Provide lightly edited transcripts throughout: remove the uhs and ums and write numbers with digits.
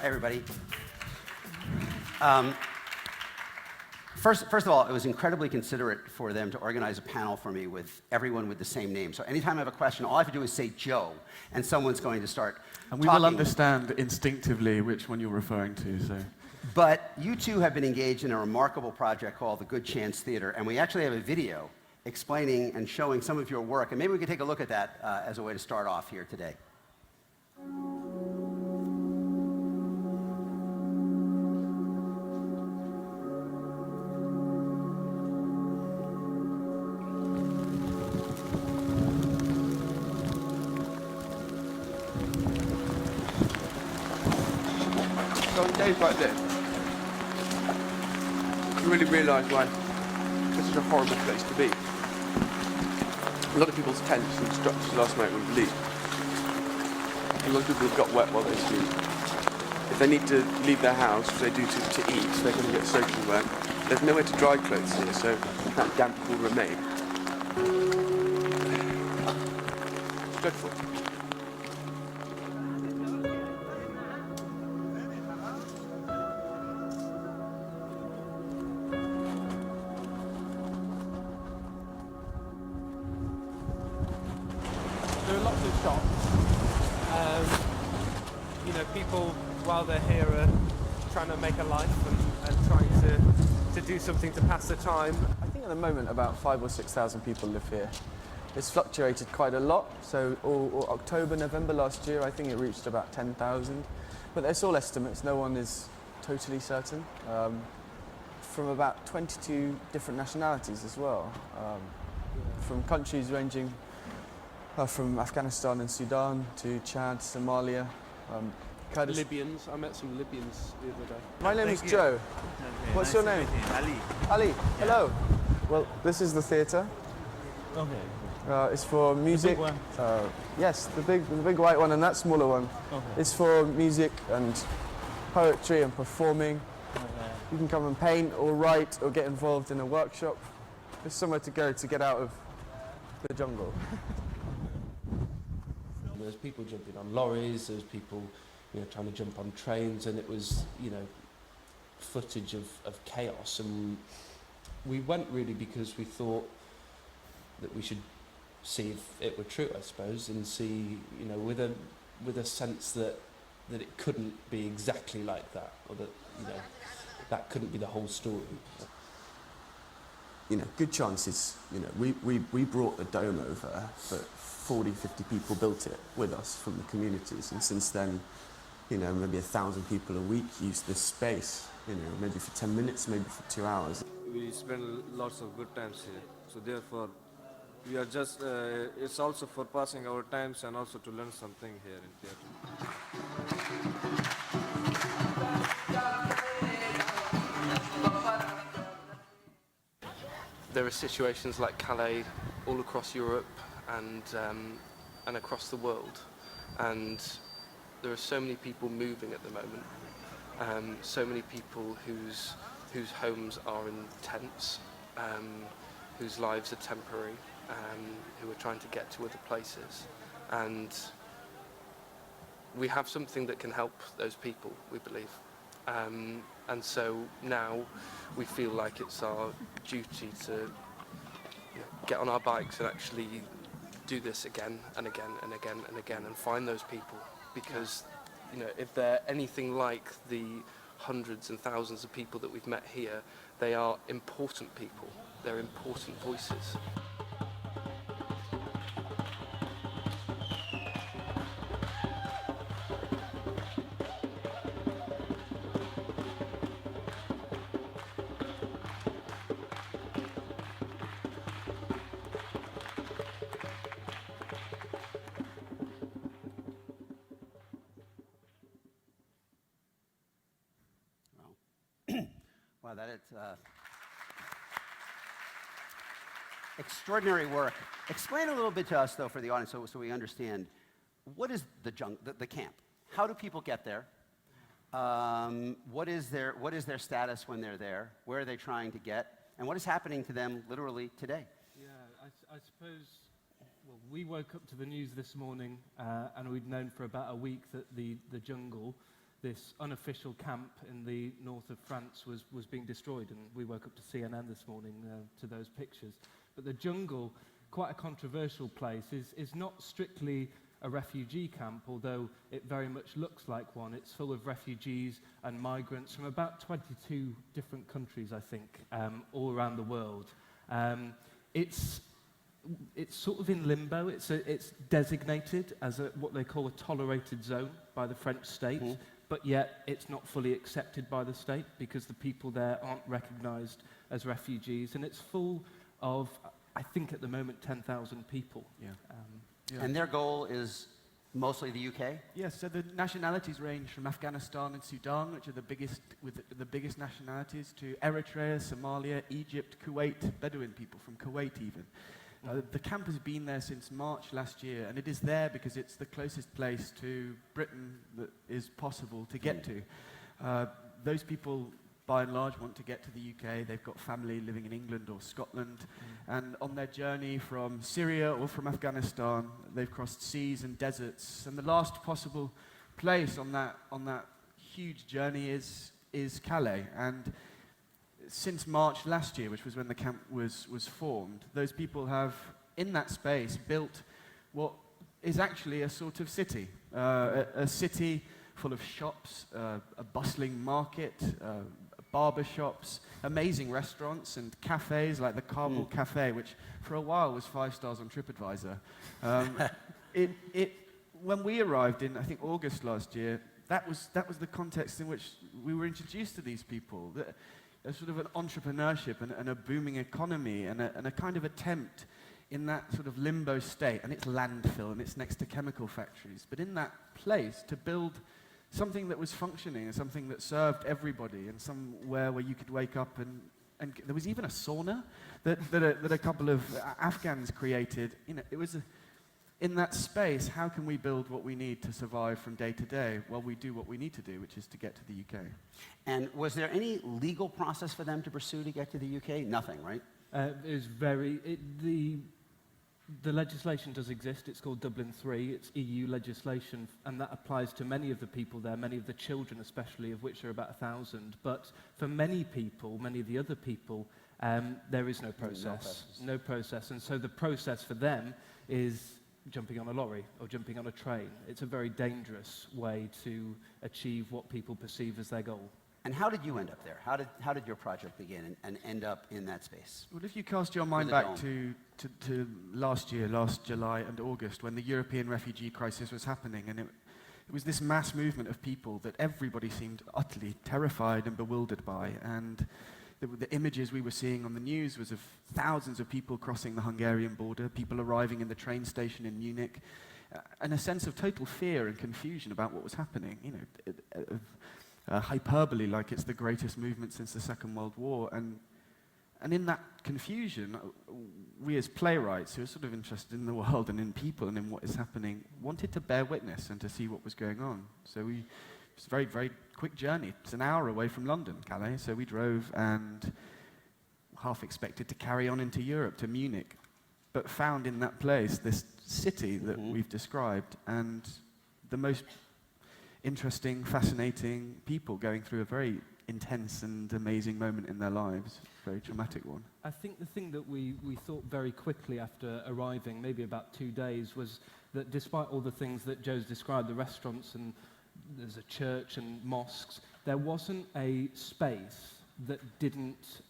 Hi, everybody. First of all, it was incredibly considerate for them to organize a panel for me with everyone with the same name. So anytime I have a question, all I have to do is say Joe, and someone's going to start And we talking. will understand instinctively which one you're referring to. So. But you two have been engaged in a remarkable project called the Good Chance Theater, and we actually have a video explaining and showing some of your work. And maybe we could take a look at that as a way to start off here today. So on days like this, you really realise why this is a horrible place to be. A lot of people's tents and structures last night were leaked. A lot of people have got wet while they sleep. If they need to leave their house, as they do to eat, they're going to get soaking wet. There's nowhere to dry clothes here, so that damp will remain. It's dreadful. There are lots of shops. People, while they're here, are trying to make a life and trying to do something to pass the time. I think at the moment about 5,000 or 6,000 people live here. It's fluctuated quite a lot. So October, November last year, I think it reached about 10,000. But it's all estimates. No one is totally certain. From about 22 different nationalities as well. From countries ranging from Afghanistan and Sudan to Chad, Somalia. Libyans. I met some Libyans the other day. My name is Joe. What's your name? Ali. Ali. Hello. Well, this is the theatre. Okay. It's for music. The big one? Yes, the big white one and that smaller one. Okay. It's for music and poetry and performing. Okay. You can come and paint or write or get involved in a workshop. There's somewhere to go to get out of the jungle. There's people jumping on lorries, there's people trying to jump on trains, and it was footage of chaos. And we went really because we thought that we should see if it were true, I suppose, and see with a sense that it couldn't be exactly like that, or that that couldn't be the whole story. Good chances. We brought the dome over, but 40, 50 people built it with us from the communities, and since then, maybe 1,000 people a week use this space. Maybe for 10 minutes, maybe for 2 hours. We spend lots of good times here, so therefore, we are just. It's also for passing our times and also to learn something here in theatre. There are situations like Calais all across Europe and across the world, and there are so many people moving at the moment. So many people whose homes are in tents, whose lives are temporary, who are trying to get to other places, and we have something that can help those people, we believe. And so now we feel like it's our duty to get on our bikes and actually do this again and again and again and again and find those people, because if they're anything like the hundreds and thousands of people that we've met here, they are important people. They're important voices. Wow, that is extraordinary work. Explain a little bit to us, though, for the audience, so we understand. What is the camp? How do people get there? What is their status when they're there? Where are they trying to get? And what is happening to them literally today? Yeah, I suppose, well, we woke up to the news this morning and we'd known for about a week that the jungle this unofficial camp in the north of France was being destroyed, and we woke up to CNN this morning to those pictures. But the jungle, quite a controversial place, is not strictly a refugee camp, although it very much looks like one. It's full of refugees and migrants from about 22 different countries, I think, all around the world. It's sort of in limbo. It's designated as what they call a tolerated zone by the French state, but yet it's not fully accepted by the state because the people there aren't recognized as refugees, and it's full of, I think at the moment, 10,000 people. Yeah. And their goal is mostly the UK? Yes, so the nationalities range from Afghanistan and Sudan, which are the biggest nationalities, to Eritrea, Somalia, Egypt, Kuwait, Bedouin people from Kuwait even. The camp has been there since March last year, and it is there because it's the closest place to Britain that is possible to get to. Those people, by and large, want to get to the UK. They've got family living in England or Scotland, and on their journey from Syria or from Afghanistan, they've crossed seas and deserts, and the last possible place on that huge journey is Calais. And since March last year, which was when the camp was formed, those people have, in that space, built what is actually a sort of city, a city full of shops, a bustling market, barber shops, amazing restaurants and cafes like the Kabul Cafe, which for a while was 5 stars on TripAdvisor. When we arrived in, I think, August last year, that was the context in which we were introduced to these people. A sort of an entrepreneurship and a booming economy and a kind of attempt in that sort of limbo state, and it's landfill and it's next to chemical factories, but in that place to build something that was functioning and something that served everybody, and somewhere where you could wake up and there was even a sauna that a couple of Afghans created. You know, it was in that space. How can we build what we need to survive from day to day? Well, we do what we need to do, which is to get to the UK. And was there any legal process for them to pursue to get to the UK? Nothing, right? The legislation does exist. It's called Dublin III. It's EU legislation, and that applies to many of the people there, many of the children especially, of which there are about 1,000. But for many people, many of the other people, there is no process. No process. And so the process for them is jumping on a lorry or jumping on a train. It's a very dangerous way to achieve what people perceive as their goal. And how did you end up there? How did your project begin and end up in that space? Well, if you cast your mind back to last year, last July and August, when the European refugee crisis was happening, and it was this mass movement of people that everybody seemed utterly terrified and bewildered by, and the images we were seeing on the news was of thousands of people crossing the Hungarian border, people arriving in the train station in Munich, and a sense of total fear and confusion about what was happening. You know, hyperbole, like it's the greatest movement since the Second World War, and in that confusion, we as playwrights who are sort of interested in the world and in people and in what is happening wanted to bear witness and to see what was going on. So it's a very, very quick journey. It's an hour away from London, Calais, so we drove and half expected to carry on into Europe, to Munich, but found in that place this city that we've described, and the most interesting, fascinating people going through a very intense and amazing moment in their lives, very traumatic one. I think the thing that we thought very quickly after arriving, maybe about 2 days, was that despite all the things that Joe's described, the restaurants and there's a church and mosques, there wasn't a space that didn't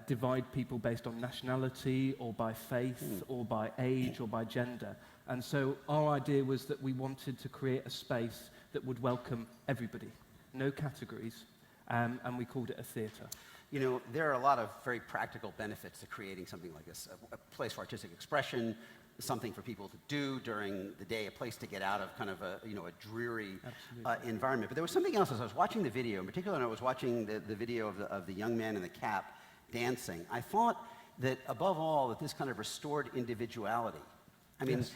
divide people based on nationality or by faith or by age or by gender. And so our idea was that we wanted to create a space that would welcome everybody, no categories, and we called it a theatre. You know, there are a lot of very practical benefits to creating something like this, a place for artistic expression, something for people to do during the day, a place to get out of kind of a dreary environment. But there was something else as I was watching the video, in particular when I was watching the video of the young man in the cap dancing. I thought that above all that this kind of restored individuality. I mean,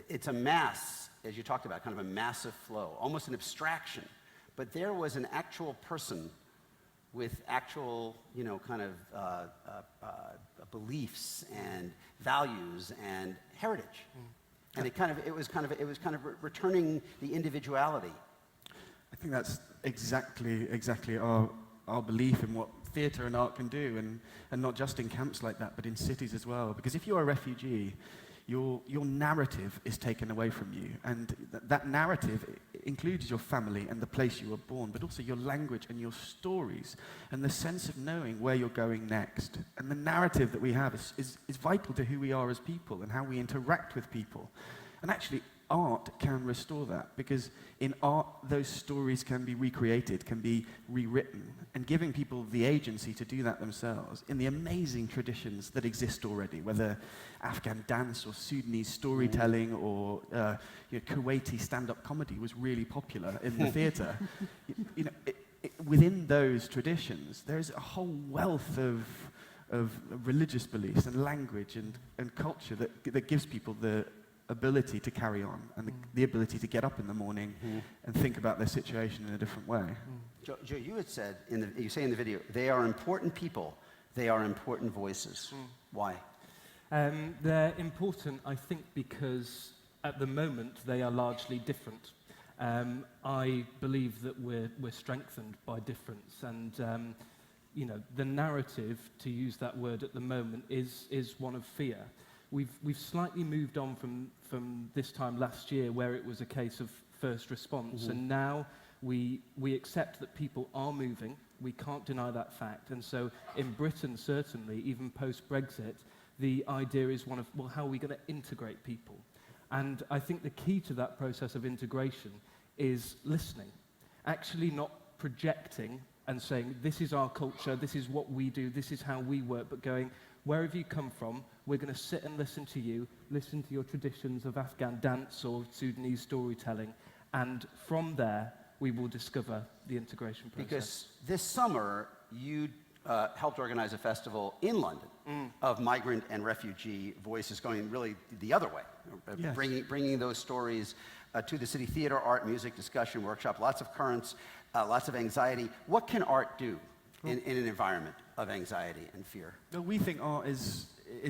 it's a mass, as you talked about, kind of a massive flow, almost an abstraction. But there was an actual person with actual, kind of beliefs and values and heritage. And it was kind of returning the individuality. think that's exactly our belief in what theatre and art can do, and not just in camps like that, but in cities as well. Because if you're a refugee, your narrative is taken away from you, and that narrative includes your family and the place you were born, but also your language and your stories, and the sense of knowing where you're going next. And the narrative that we have is vital to who we are as people and how we interact with people. And actually, art can restore that, because in art, those stories can be recreated, can be rewritten, and giving people the agency to do that themselves in the amazing traditions that exist already, whether Afghan dance or Sudanese storytelling or Kuwaiti stand-up comedy was really popular in the theatre. Within those traditions, there's a whole wealth of religious beliefs and language and culture that gives people the ability to carry on and the ability to get up in the morning and think about their situation in a different way. Joe, you had said, you say in the video, they are important people, they are important voices. Why? They're important, I think, because at the moment they are largely different. I believe that we're strengthened by difference, and the narrative, to use that word at the moment, is one of fear. We've slightly moved on from this time last year, where it was a case of first response, and now we accept that people are moving. We can't deny that fact, and so in Britain, certainly, even post-Brexit, the idea is one of, well, how are we going to integrate people? And I think the key to that process of integration is listening, actually not projecting and saying, this is our culture, this is what we do, this is how we work, but going, where have you come from? We're going to sit and listen to you, listen to your traditions of Afghan dance or Sudanese storytelling, and from there, we will discover the integration process. Because this summer, you helped organize a festival in London of migrant and refugee voices, going really the other way, Yes. bringing those stories to the city: theater, art, music, discussion, workshop, lots of currents, lots of anxiety. What can art do in an environment of anxiety and fear? Well, we think art is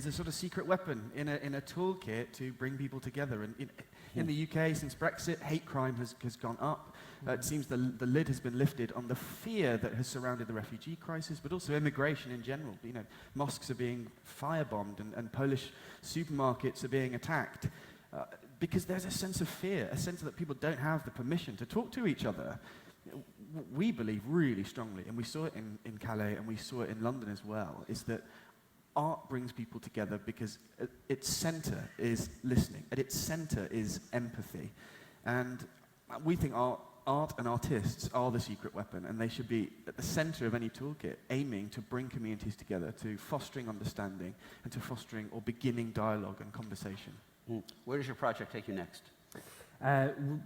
a sort of secret weapon in a toolkit to bring people together. And in the UK, since Brexit, hate crime has gone up. It seems the lid has been lifted on the fear that has surrounded the refugee crisis, but also immigration in general. Mosques are being firebombed and Polish supermarkets are being attacked because there's a sense of fear, a sense that people don't have the permission to talk to each other. We believe really strongly, and we saw it in Calais and we saw it in London as well, is that art brings people together because at its center is listening, at its center is empathy. And we think art and artists are the secret weapon, and they should be at the center of any toolkit, aiming to bring communities together, to fostering understanding, and to fostering or beginning dialogue and conversation. Where does your project take you next?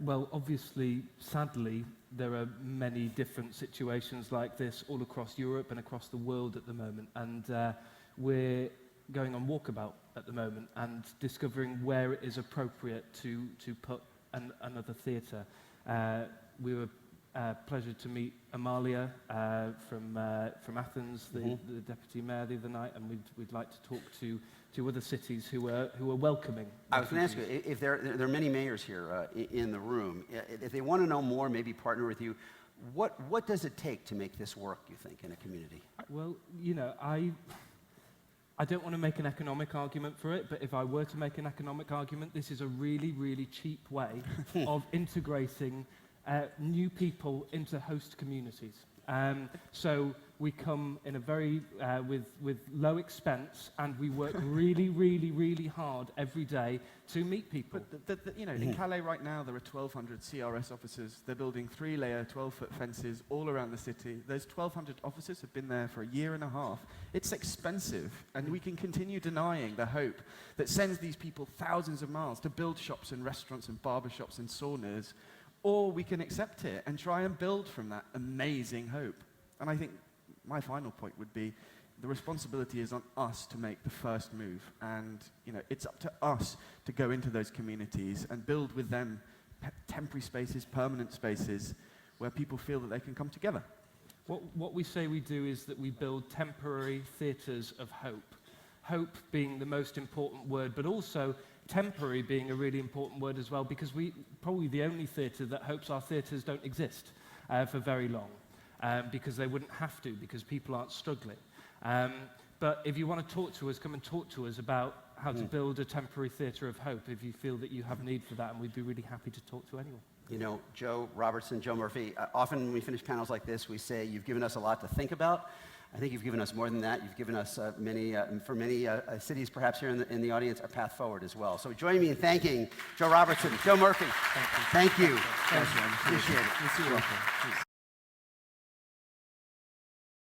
Well, obviously, sadly, there are many different situations like this all across Europe and across the world at the moment, and we're going on walkabout at the moment and discovering where it is appropriate to put another theatre. We were pleasured to meet Amalia from Athens, the deputy mayor, the other night, and we'd like to talk to other cities who are welcoming. I was going to ask you, if there are many mayors here in the room, if they want to know more, maybe partner with you, what does it take to make this work, you think, in a community? Well, I don't want to make an economic argument for it, but if I were to make an economic argument, this is a really, really cheap way of integrating new people into host communities. So we come in a very, with low expense, and we work really, really, really hard every day to meet people. But in Calais right now, there are 1,200 CRS officers. They're building 3-layer, 12-foot fences all around the city. Those 1,200 officers have been there for a year and a half. It's expensive, and we can continue denying the hope that sends these people thousands of miles to build shops and restaurants and barbershops and saunas, or we can accept it and try and build from that amazing hope. And I think my final point would be the responsibility is on us to make the first move. And it's up to us to go into those communities and build with them temporary spaces, permanent spaces, where people feel that they can come together. What we say we do is that we build temporary theatres of hope. Hope being the most important word, but also temporary being a really important word as well, because we probably the only theatre that hopes our theatres don't exist. for very long, because they wouldn't have to, because people aren't struggling. But if you want to talk to us, come and talk to us about how to build a temporary theatre of hope if you feel that you have need for that, and we'd be really happy to talk to anyone. You know, Joe Robertson, Joe Murphy, often when we finish panels like this, we say, you've given us a lot to think about. I think you've given us more than that. You've given us for many cities perhaps here in the audience, a path forward as well. So join me in thanking Joe Robertson, Joe Murphy. Thank you. Thank you. Appreciate it. We'll see you later.